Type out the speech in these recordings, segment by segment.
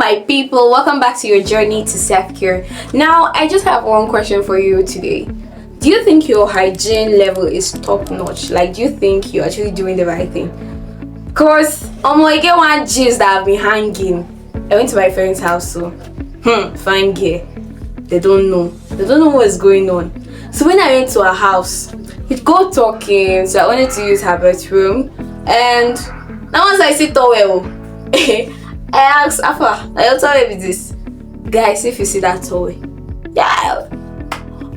my people, welcome back to your journey to self-care. Now I just have one question for you today. Do you think your hygiene level is top notch? Like, do you think you're actually doing the right thing? Cause I get one gist that I've been hanging. I went to my friend's house, so fine girl. They don't know what's going on. So when I went to her house, we'd go talking. So I wanted to use her bathroom, and now once I sit towel, I asked Afa, "What towel is this?" Guys, if you see that towel, yeah.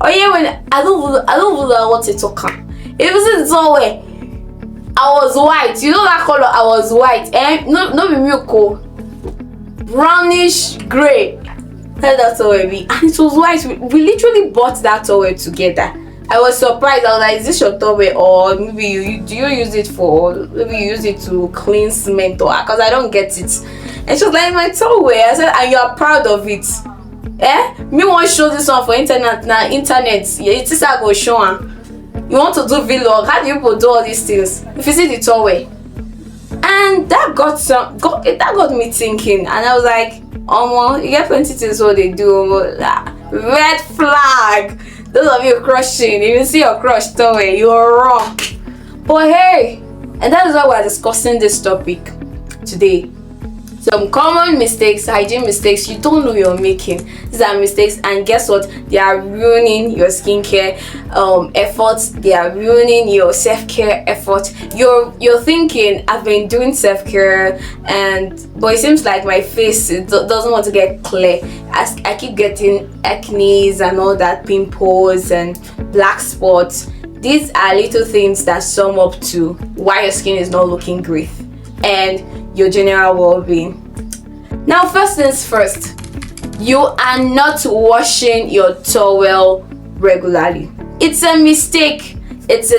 Oh yeah, when I don't know what to talk on. If you see the towel, I was white. You know that color? I was white, and no be milk, brownish gray. That towel be, and it was white. We literally bought that towel together. I was surprised. I was like, "Is this your towel, or maybe do you use it for? Maybe you use it to clean cement, or because I don't get it." And she was like, "My towel." I said, "And you are proud of it?" Me want to show this one for internet now. Internet, yeah, it is I go show her. You want to do vlog? How do people do all these things? If you see the towel, and that got me thinking, and I was like, you get plenty things what they do. Red flag. Those of you crushing, if you see your crush towel, you're wrong. But hey, and that is why we're discussing this topic today. Some common mistakes, hygiene mistakes you don't know you're making. These are mistakes, and guess what? They are ruining your skincare efforts. They are ruining your self-care effort. You're thinking, I've been doing self-care, but it seems like my face doesn't want to get clear. I keep getting acne and all that, pimples and black spots. These are little things that sum up to why your skin is not looking great and your general well-being. Now, first things first, you are not washing your towel regularly. It's a mistake. If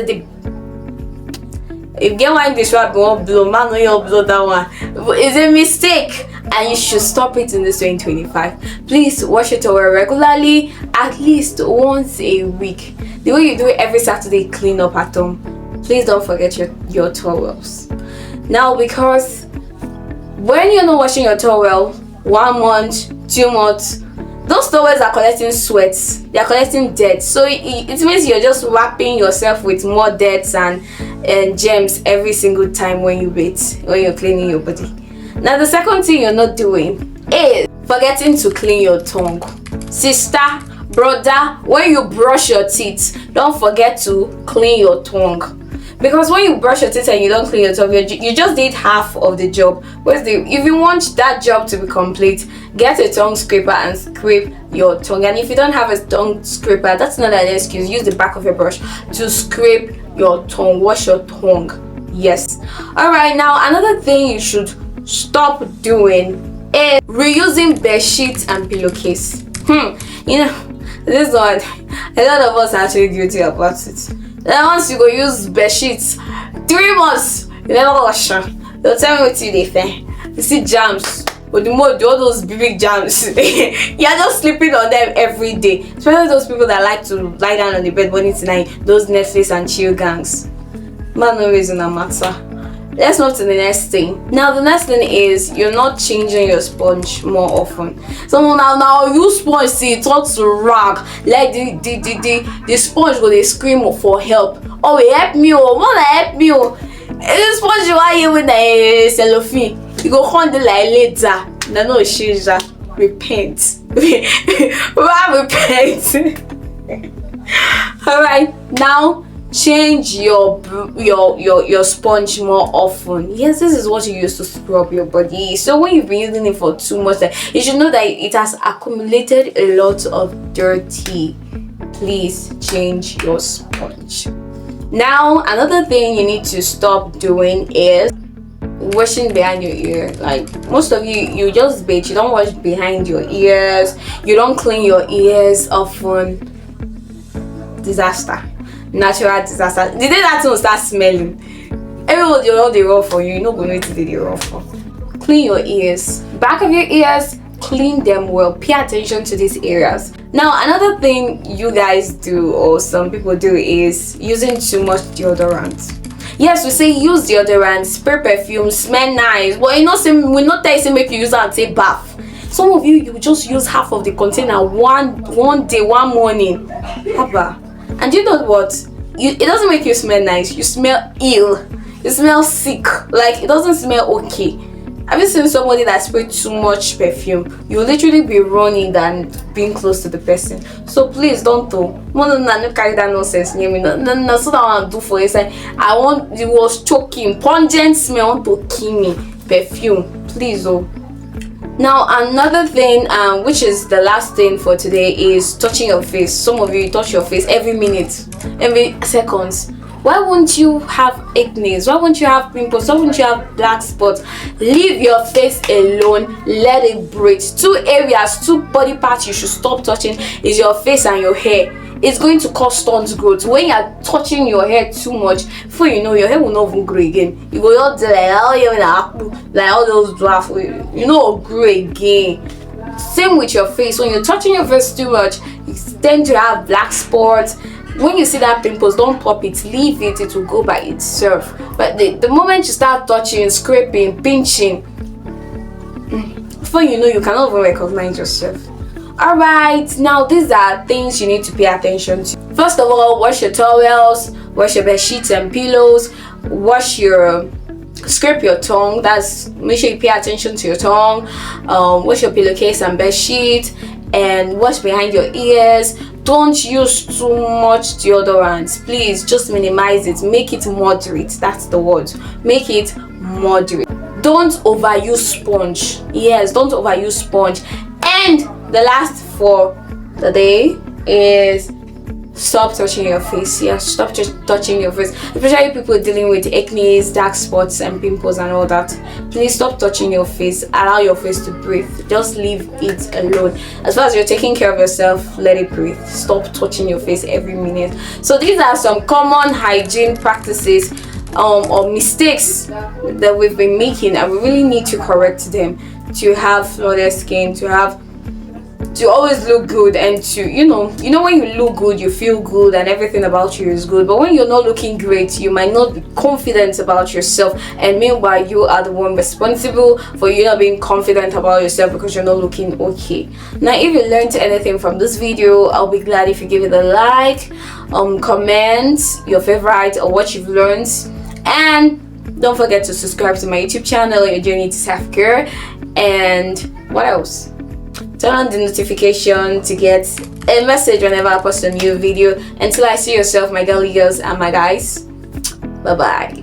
you get one dish won't blow, man, no, you'll blow that one. It's a mistake, and you should stop it in this 2025. Please wash your towel regularly, at least once a week. The way you do it every Saturday, clean up at home. Please don't forget your towels. Now, because when you're not washing your towel 1 month, 2 months, those towels are collecting sweat, they are collecting dirt. So it means you're just wrapping yourself with more dirt and germs every single time when you're cleaning your body. Now, the second thing you're not doing is forgetting to clean your tongue. Sister, brother, when you brush your teeth, don't forget to clean your tongue. Because when you brush your teeth and you don't clean your tongue, you just did half of the job. If you want that job to be complete, get a tongue scraper and scrape your tongue. And if you don't have a tongue scraper, that's not an excuse. Use the back of your brush to scrape your tongue. Wash your tongue. Yes. Alright, now another thing you should stop doing is reusing bed sheets and pillowcase. This one, a lot of us are actually guilty about it. Then once you go use bed sheets, 3 months, you never wash them. They'll tell me what they think. You see jams, but all those big jams, you're just sleeping on them every day. Especially those people that like to lie down on the bed morning to night, those Netflix and chill gangs. Man, no reason no matter. Let's move to the next thing. Now, the next thing is you're not changing your sponge more often. So now you sponge, see it ought to rag. Like the sponge go they scream for help. Oh, help me, oh, wanna help me, oh. The sponge you are here with the cellophane. You go hunt like later. No change that. Repent. Repent. Alright, now change your sponge more often. Yes, this is what you use to scrub your body. So when you've been using it for too much time, you should know that it has accumulated a lot of dirty. Please change your sponge. Now, another thing you need to stop doing is washing behind your ear. Like most of you just bathe, you don't wash behind your ears, you don't clean your ears often. Disaster. Natural disaster. The day that will start smelling, everybody will know the raw for you. You're not going to do the raw for. Clean your ears. Back of your ears, clean them well. Pay attention to these areas. Now, another thing you guys do, or some people do, is using too much deodorant. Yes, we say use deodorant, spray perfume, smell nice, but we're not telling you make you use it and say bath. Some of you, you just use half of the container one day, one morning. Haba. And you know what? It doesn't make you smell nice. You smell ill. You smell sick. Like, it doesn't smell okay. Have you seen somebody that sprayed too much perfume? You'll literally be running than being close to the person. So please don't do. No carry that nonsense near me. No, so that I want to do for you. I want, it was choking, pungent smell, want to kill me. Perfume, please oh. Now another thing, which is the last thing for today, is touching your face. Some of you touch your face every minute, every seconds. Why won't you have acne? Why won't you have pimples? Why won't you have black spots? Leave your face alone. Let it breathe. Two areas, two body parts you should stop touching is your face and your hair. It's going to cause stunt growth. When you are touching your hair too much, before you know, your hair will not even grow again. You go out there like all those dwarfs, you know, grow again. Same with your face. When you're touching your face too much, you tend to have black spots. When you see that pimples, don't pop it, leave it, it will go by itself. But the moment you start touching, scraping, pinching, before you know, you cannot even recognize yourself. Alright, now these are things you need to pay attention to. First of all, wash your towels, wash your bed sheets and pillows, scrape your tongue. That's, make sure you pay attention to your tongue. Wash your pillowcase and bed sheet, and wash behind your ears. Don't use too much deodorant. Please just minimize it. Make it moderate. That's the word. Make it moderate. Don't overuse sponge. Yes, don't overuse sponge. And the last for the day is stop touching your face. Yes, stop touching your face. Especially people dealing with acne, dark spots and pimples and all that. Please stop touching your face. Allow your face to breathe. Just leave it alone. As far as you're taking care of yourself, let it breathe. Stop touching your face every minute. So these are some common hygiene practices or mistakes that we've been making, and we really need to correct them to have flawless skin, to always look good, and to you know when you look good, you feel good and everything about you is good. But when you're not looking great, you might not be confident about yourself, and meanwhile you are the one responsible for you not being confident about yourself because you're not looking okay. Now if you learned anything from this video, I'll be glad if you give it a like, comment your favorite or what you've learned, and don't forget to subscribe to my YouTube channel, Your Journey to Self-Care. And what else? Turn on the notification to get a message whenever I post a new video. Until I see yourself, my girly girls and my guys, bye bye.